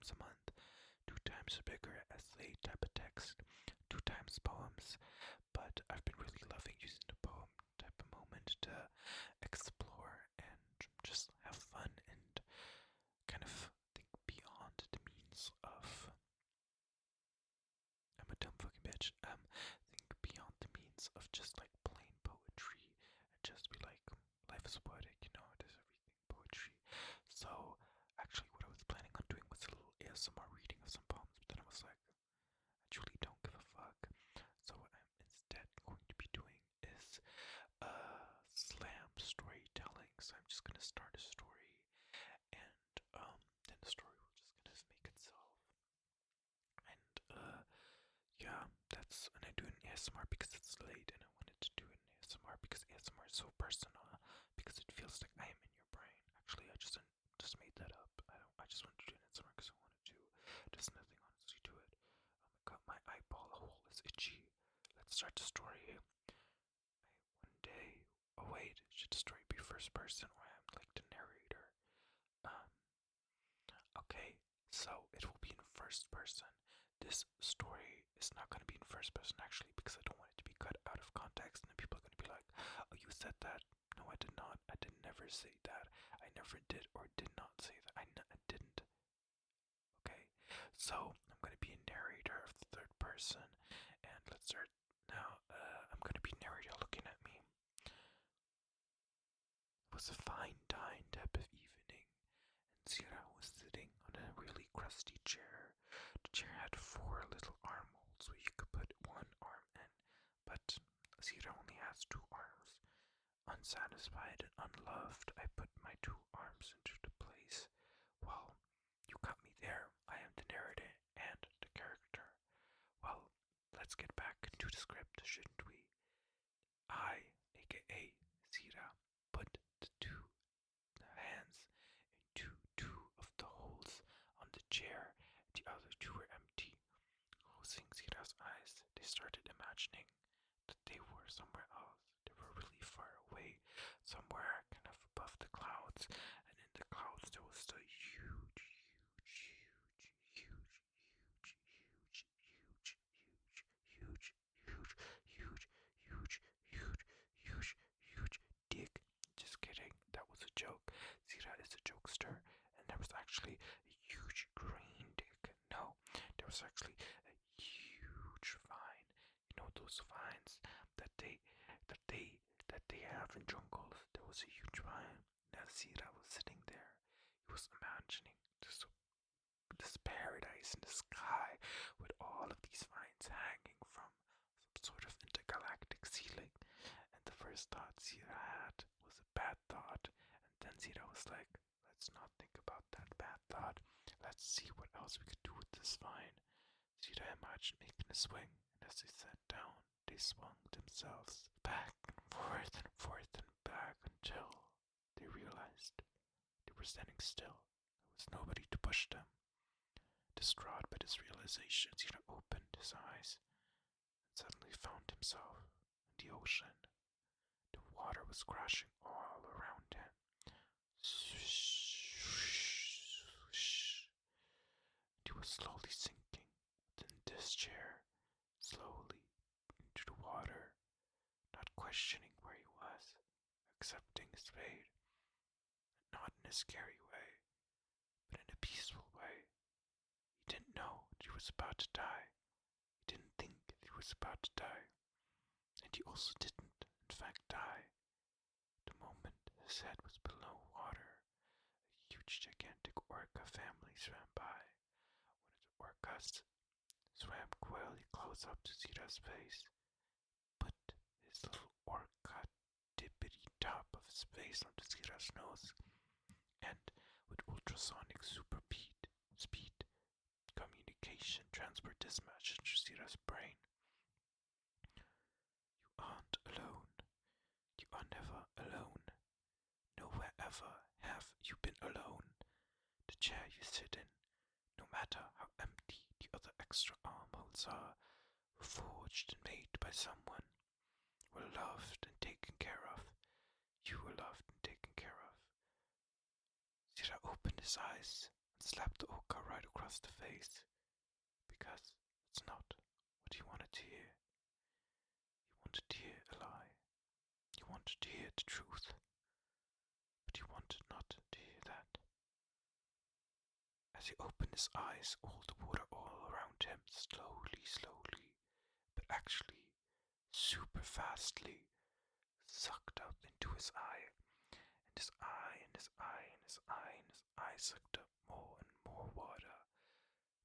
poems a month, 2 times bigger essay type of text, 2 times poems. But I've been really loving using the poem type of moment to explore and just have fun and kind of think beyond the means of. I'm a dumb fucking bitch. Think beyond the means of just like plain poetry and just be like, life is poetic, it is everything poetry. So, actually, what I was planning on doing was a little ASMR reading of some poems, but then I was like, I truly don't give a fuck. So, what I'm instead going to be doing is slam storytelling. So, I'm just gonna start a story, and then the story will just kind of make itself. And yeah, and I do an ASMR because it's late, and I wanted to do an ASMR because ASMR is so personal, because it feels like I am in your brain. Actually, I just made that up. I just wanted to do an ASMR because I wanted to. There's nothing honestly to it. Oh my god, my eyeball hole is itchy. Let's start the story. One day. Oh wait, should the story be first person, or I'm like the narrator? Okay, so it will be in first person. This story is not going to be in first person actually, because I don't want it to be cut out of context, and then people are going to be like, oh, you said that. No, I did not. I did never say that. I never did or did not say that. I didn't. Okay, so I'm going to be a narrator of the third person, and let's start now. I'm going to be narrator looking at me. It was a fine dine type of evening, and Sirah was sitting on a really crusty chair. The chair had 4 little armholes where you could put one arm in, but Sirah only has 2 arms. Unsatisfied and unloved, I put my 2 arms into the place. Well, you got me there. I am the narrator and the character. Well, let's get back into the script, shouldn't we? I, aka Sirah, put the 2 hands into 2 of the holes on the chair. The other 2 were empty. Closing Sirah's eyes, they started imagining that they were somewhere else. They were really far away, somewhere kind of above the clouds, and in the clouds there was a huge, dick. Just kidding, that was a joke. Sirah is a jokester, and there was actually a huge green dick. No, there was actually a huge vine. You know those vines that they have in jungles. There was a huge vine. Now Sirah was sitting there. He was imagining this paradise in the sky with all of these vines hanging from some sort of intergalactic ceiling. And the first thought Sirah had was a bad thought. And then Sirah was like, let's not think about that bad thought. Let's see what else we could do with this vine. Sirah imagined making a swing, and as they sat down, they swung themselves back and forth and back until they realized they were standing still. There was nobody to push them. Distraught by this realization, Sirah opened his eyes and suddenly found himself in the ocean. The water was crashing all around him. Swish, swish. And he was slowly sinking within this chair, slowly into the water, not questioning where he was, accepting his fate, not in a scary way, but in a peaceful way. He didn't know that he was about to die. He didn't think that he was about to die. And he also didn't, in fact, die. The moment his head was below water, a huge, gigantic orca family swam by. One of the orcas swam quietly close up to Sirah's face, put his little orca tippity top of his face onto Sirah's nose, and with ultrasonic speed communication transport this message to Sirah's brain. You aren't alone. You are never alone. Nowhere ever have you been alone. The chair you sit in, no matter how empty the other extra armholes are, were forged and made by someone, were loved and taken care of. You were loved and taken care of. Sirah opened his eyes and slapped the orca right across the face, because it's not what he wanted to hear. He wanted to hear a lie. He wanted to hear the truth, but he wanted not to hear that. As he opened his eyes, all the water all around him slowly, but actually super fastly, sucked out into his eye, and his eye, and his eye, and his eye, and his eye sucked up more and more water,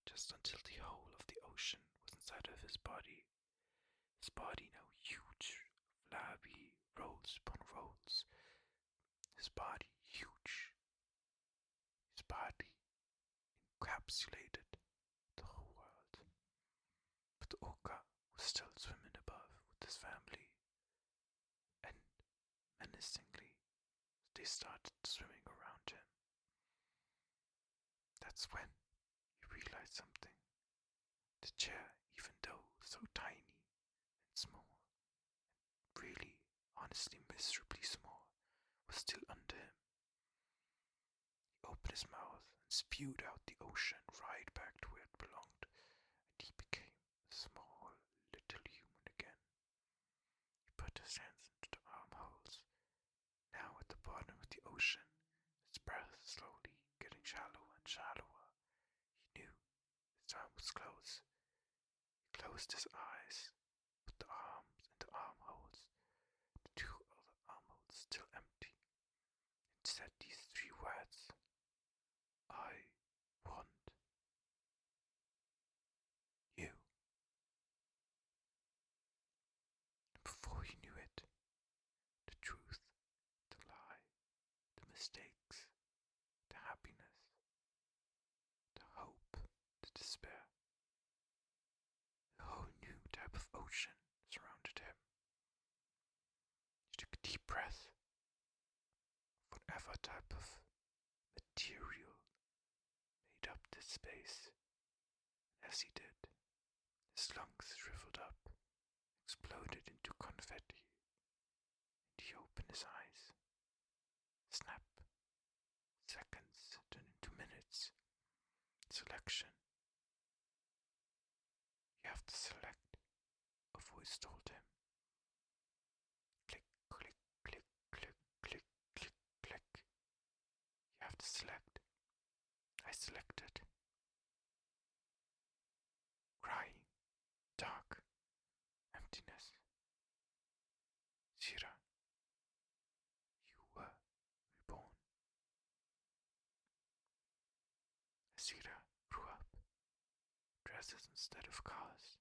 just until the whole of the ocean was inside of his body. His body now huge, flabby, rolls upon rolls. His body huge. His body encapsulated the whole world. But the orca was still swimming above with his family, and menacingly they started swimming around him. That's when he realized something. The chair, even though so tiny and small, really, honestly, miserably small, was still under him. He opened his mouth and spewed out the ocean right back to where it belonged, and he became a small little human again. He put his hands into the armholes. Now at the bottom of the ocean, his breath slowly getting shallower and shallower. He knew his time was close. He closed his eyes, put the arms into armholes, the two other armholes still empty, and said these three words: I want you. And before he knew it, the truth, the lie, the mistakes, the happiness, the hope, the despair, a whole new type of ocean surrounded him. He took a deep breath of whatever type of material made up this space. And as he did, his lungs shriveled up, exploded into confetti, and he opened his eyes. Snap. Seconds turned into minutes. Selection. You have to select, a voice told him. Click, click, click, click, click, click, click. You have to select. I selected. Crying, dark, emptiness. Sirah, you were reborn. As Sirah grew up, dresses instead of cars,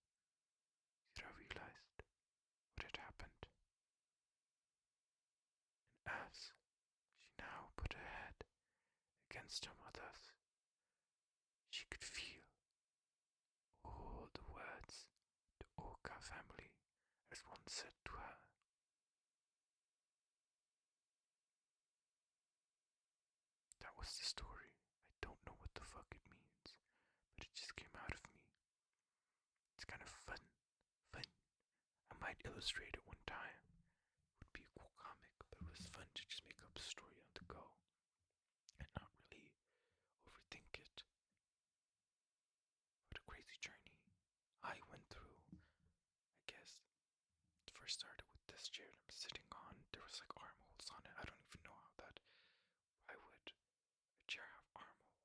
Sirah realized what had happened. And as she now put her head against her mother's, she could feel all the words the orca family has once said to her. That was the story. I don't know what the fuck it means, but it just came out of me. It's kind of fun. I might illustrate it one time. It would be a cool comic, but it was fun to just make up a story on the go and not really overthink it. What a crazy journey I went through. I guess it first started with this chair that I'm sitting on. There was like armholes on it. I don't even know how that. Why would a chair have armholes?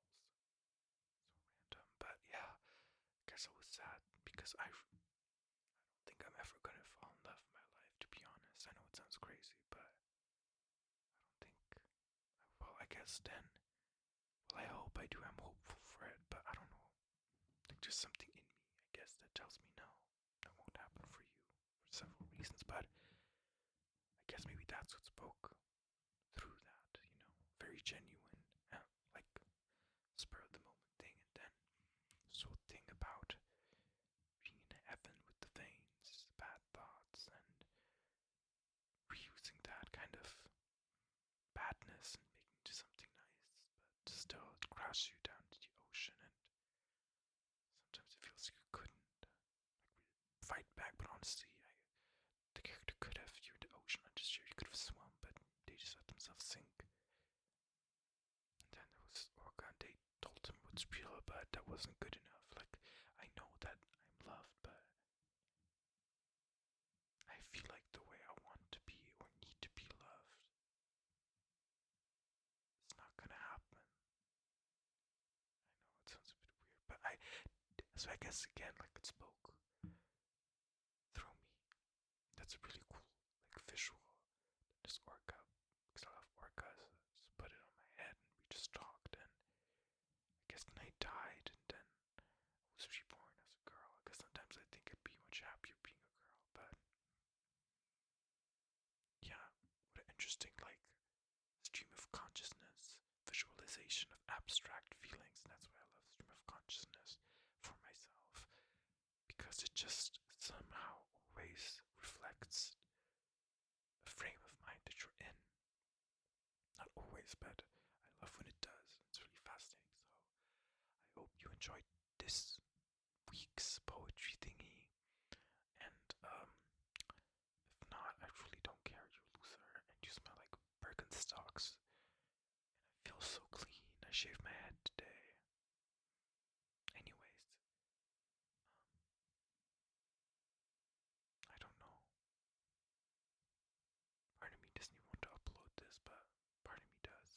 So random. But yeah, I guess I was sad because I don't think I'm ever gonna fall in love in my life, to be honest. I know it sounds crazy, but I don't think well, I guess then. Well, I hope I do. I'm hopeful for it, but I don't know. Like just something in me, I guess, that tells me no, that won't happen for you for several reasons. But I guess maybe that's what spoke through that, very genuine, like spur of the moment thing, and then this whole thing about being in heaven with the veins, bad thoughts, and reusing that kind of badness and making it to something nice, but still it crashes you down to the ocean, and sometimes it feels like you couldn't really fight back, but honestly, the character could have. You're in the ocean, I'm just sure you could have swum, but they just let themselves sink. And then there was Orca, and they told him wasn't good enough. Like, I know that I'm loved, but I feel like the way I want to be or need to be loved, it's not gonna happen. I know it sounds a bit weird, but so I guess again, like it spoke through me. That's a really cool, like visual. This orca, because I love orcas, just put it on my head and we just talked. And I guess then I died, and then I was reborn as a girl. Because sometimes I think I'd be much happier being a girl, but yeah, what an interesting like stream of consciousness, visualization of abstract feelings. And that's why I love stream of consciousness for myself, because it just somehow always reflects a frame of mind that you're in. Not always, but I love when it does. It's really fascinating. So I hope you enjoyed this week's poetry thingy. And if not, I really don't care. You loser, and you smell like Birkenstocks. And I feel so clean. I shaved my head today. Anyways, I don't know. Part of me doesn't even want to upload this, but part of me does.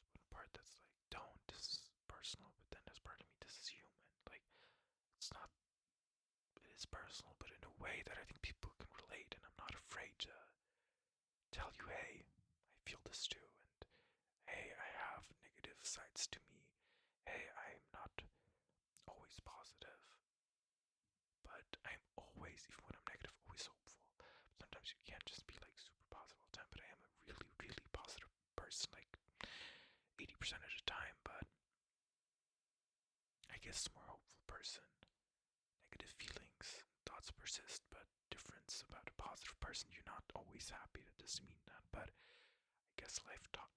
There's one part that's like, don't, this is personal, but then there's part of me, this is human. Like, it's not, it is personal, but in a way that I think people can relate, and I'm not afraid to tell you, hey, I feel this too, and hey, I have negative sides to me. Hey, I'm not always positive, but I'm always, even when I'm negative, always hopeful. Sometimes you can't just be like super positive all the time, but I am a really, really positive person, like 80% of the time, but I guess more hopeful person. Negative feelings, thoughts persist, but difference about a positive person, you're not always happy. That doesn't mean that, but I guess life taught